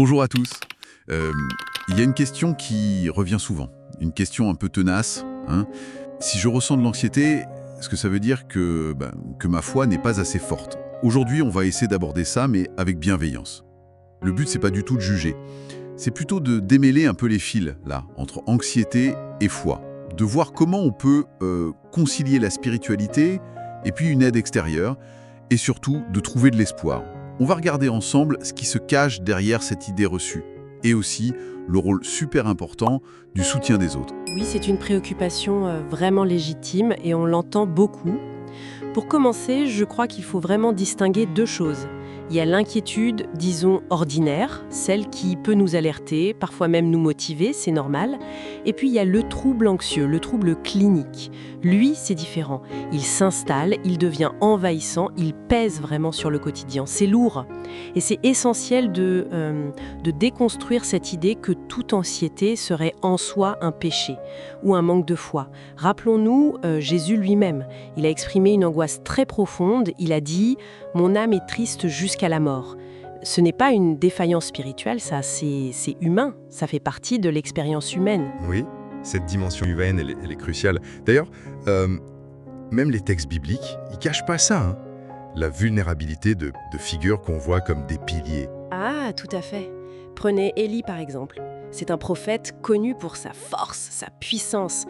Bonjour à tous. Euh, Il y a une question qui revient souvent, une question un peu tenace, hein. Si je ressens de l'anxiété, est-ce que ça veut dire que ma foi n'est pas assez forte? Aujourd'hui, on va essayer d'aborder ça, mais avec bienveillance. Le but, c'est pas du tout de juger. C'est plutôt de démêler un peu les fils, là, entre anxiété et foi. De voir comment on peut concilier la spiritualité et puis une aide extérieure, et surtout de trouver de l'espoir. On va regarder ensemble ce qui se cache derrière cette idée reçue, et aussi le rôle super important du soutien des autres. Oui, c'est une préoccupation vraiment légitime et on l'entend beaucoup. Pour commencer, je crois qu'il faut vraiment distinguer deux choses. Il y a l'inquiétude, disons, ordinaire, celle qui peut nous alerter, parfois même nous motiver, c'est normal. Et puis il y a le trouble anxieux, le trouble clinique. Lui, c'est différent. Il s'installe, il devient envahissant, il pèse vraiment sur le quotidien. C'est lourd. Et c'est essentiel de déconstruire cette idée que toute anxiété serait en soi un péché ou un manque de foi. Rappelons-nous Jésus lui-même. Il a exprimé une angoisse très profonde. Il a dit « Mon âme est triste jusqu'à la mort ». Ce n'est pas une défaillance spirituelle, ça, c'est humain. Ça fait partie de l'expérience humaine. Oui, cette dimension humaine, elle est cruciale. D'ailleurs, même les textes bibliques, ils cachent pas ça, hein. La vulnérabilité de figures qu'on voit comme des piliers. Ah, tout à fait. Prenez Élie par exemple. C'est un prophète connu pour sa force, sa puissance.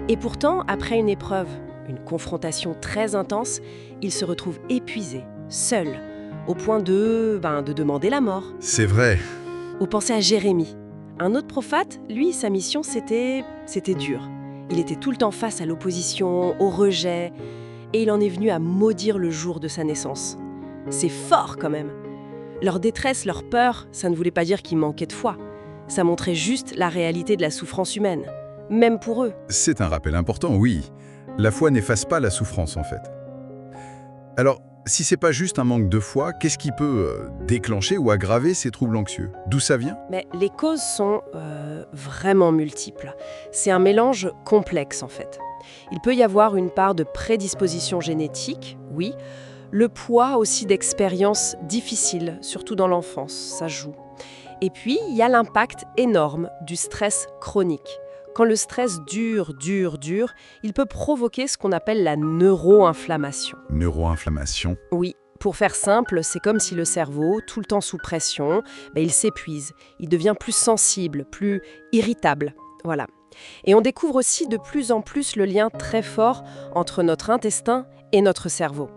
Et pourtant, après une épreuve, une confrontation très intense, il se retrouve épuisé, seul, au point de demander la mort. C'est vrai. Ou pensez à Jérémie. Un autre prophète, lui, sa mission, c'était dur. Il était tout le temps face à l'opposition, au rejet, et il en est venu à maudire le jour de sa naissance. C'est fort quand même. Leur détresse, leur peur, ça ne voulait pas dire qu'ils manquaient de foi. Ça montrait juste la réalité de la souffrance humaine, même pour eux. C'est un rappel important, oui. La foi n'efface pas la souffrance, en fait. Alors, si c'est pas juste un manque de foi, qu'est-ce qui peut déclencher ou aggraver ces troubles anxieux? D'où ça vient? Mais les causes sont vraiment multiples. C'est un mélange complexe en fait. Il peut y avoir une part de prédisposition génétique, oui. Le poids aussi d'expériences difficiles, surtout dans l'enfance, ça joue. Et puis, il y a l'impact énorme du stress chronique. Quand le stress dure, il peut provoquer ce qu'on appelle la neuroinflammation. Neuroinflammation. Oui, pour faire simple, c'est comme si le cerveau, tout le temps sous pression, il s'épuise, il devient plus sensible, plus irritable. Voilà. Et on découvre aussi de plus en plus le lien très fort entre notre intestin et notre cerveau.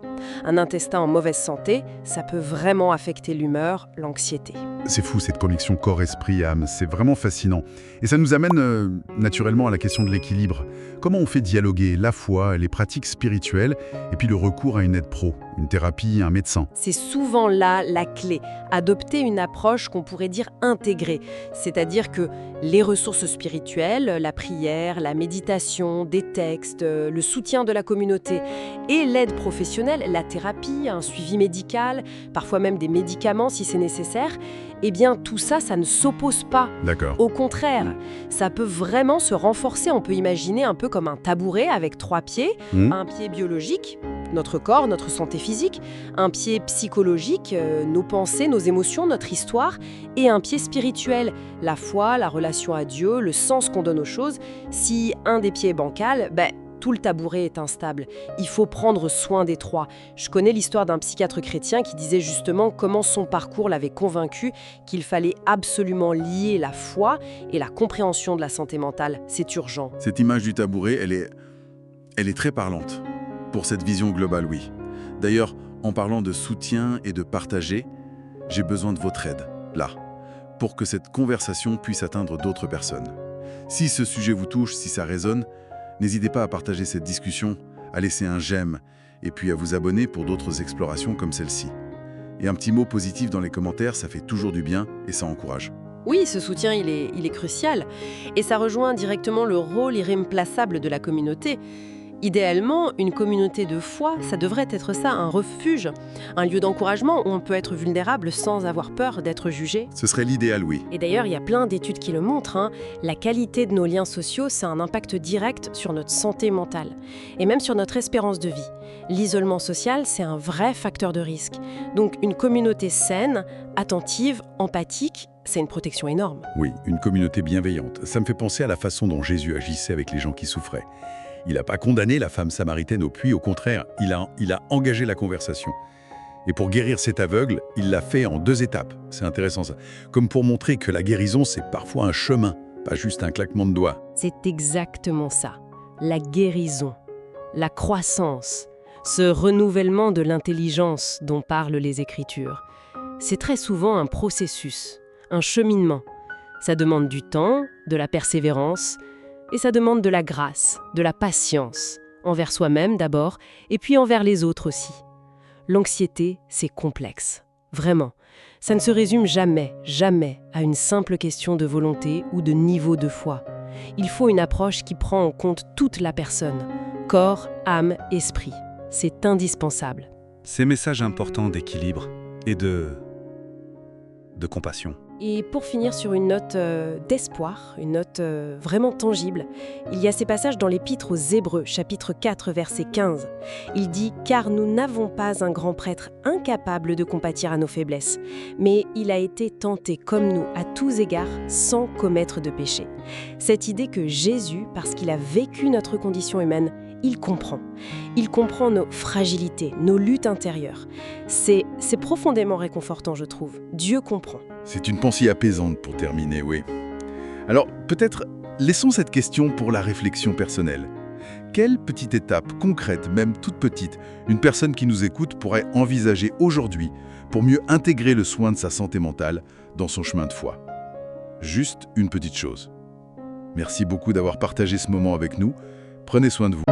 Un intestin en mauvaise santé, ça peut vraiment affecter l'humeur, l'anxiété. C'est fou, cette connexion corps-esprit-âme, c'est vraiment fascinant. Et ça nous amène naturellement à la question de l'équilibre. Comment on fait dialoguer la foi, les pratiques spirituelles, et puis le recours à une aide pro, une thérapie, un médecin? C'est souvent là la clé, adopter une approche qu'on pourrait dire intégrée, c'est-à-dire que les ressources spirituelles, la prière, la méditation, des textes, le soutien de la communauté et l'aide professionnelle, la thérapie, un suivi médical, parfois même des médicaments si c'est nécessaire, eh bien tout ça, ça ne s'oppose pas. D'accord. Au contraire, ça peut vraiment se renforcer. On peut imaginer un peu comme un tabouret avec 3 pieds, un pied biologique, notre corps, notre santé physique, un pied psychologique, nos pensées, nos émotions, notre histoire, et un pied spirituel, la foi, la relation à Dieu, le sens qu'on donne aux choses. Si un des pieds est bancal, tout le tabouret est instable. Il faut prendre soin des 3. Je connais l'histoire d'un psychiatre chrétien qui disait justement comment son parcours l'avait convaincu qu'il fallait absolument lier la foi et la compréhension de la santé mentale. C'est urgent. Cette image du tabouret, elle est très parlante pour cette vision globale, oui. D'ailleurs, en parlant de soutien et de partager, j'ai besoin de votre aide, là, pour que cette conversation puisse atteindre d'autres personnes. Si ce sujet vous touche, si ça résonne, n'hésitez pas à partager cette discussion, à laisser un j'aime et puis à vous abonner pour d'autres explorations comme celle-ci. Et un petit mot positif dans les commentaires, ça fait toujours du bien et ça encourage. Oui, ce soutien, il est crucial. Et ça rejoint directement le rôle irréplaçable de la communauté. Idéalement, une communauté de foi, ça devrait être ça, un refuge, un lieu d'encouragement où on peut être vulnérable sans avoir peur d'être jugé. Ce serait l'idéal, oui. Et d'ailleurs, il y a plein d'études qui le montrent, La qualité de nos liens sociaux, ça a un impact direct sur notre santé mentale et même sur notre espérance de vie. L'isolement social, c'est un vrai facteur de risque. Donc une communauté saine, attentive, empathique, c'est une protection énorme. Oui, une communauté bienveillante. Ça me fait penser à la façon dont Jésus agissait avec les gens qui souffraient. Il n'a pas condamné la femme samaritaine au puits, au contraire, il a engagé la conversation. Et pour guérir cet aveugle, il l'a fait en 2 étapes. C'est intéressant ça. Comme pour montrer que la guérison, c'est parfois un chemin, pas juste un claquement de doigts. C'est exactement ça. La guérison, la croissance, ce renouvellement de l'intelligence dont parlent les Écritures. C'est très souvent un processus, un cheminement. Ça demande du temps, de la persévérance, et ça demande de la grâce, de la patience, envers soi-même d'abord, et puis envers les autres aussi. L'anxiété, c'est complexe. Vraiment. Ça ne se résume jamais, jamais à une simple question de volonté ou de niveau de foi. Il faut une approche qui prend en compte toute la personne, corps, âme, esprit. C'est indispensable. Ces messages importants d'équilibre et de compassion. Et pour finir sur une note d'espoir, une note vraiment tangible, il y a ces passages dans l'Épître aux Hébreux, chapitre 4, verset 15. Il dit « Car nous n'avons pas un grand prêtre incapable de compatir à nos faiblesses, mais il a été tenté comme nous à tous égards sans commettre de péché. » Cette idée que Jésus, parce qu'il a vécu notre condition humaine, il comprend. Il comprend nos fragilités, nos luttes intérieures. C'est profondément réconfortant, je trouve. Dieu comprend. C'est une pensée apaisante pour terminer, oui. Alors, peut-être, laissons cette question pour la réflexion personnelle. Quelle petite étape concrète, même toute petite, une personne qui nous écoute pourrait envisager aujourd'hui pour mieux intégrer le soin de sa santé mentale dans son chemin de foi? Juste une petite chose. Merci beaucoup d'avoir partagé ce moment avec nous. Prenez soin de vous.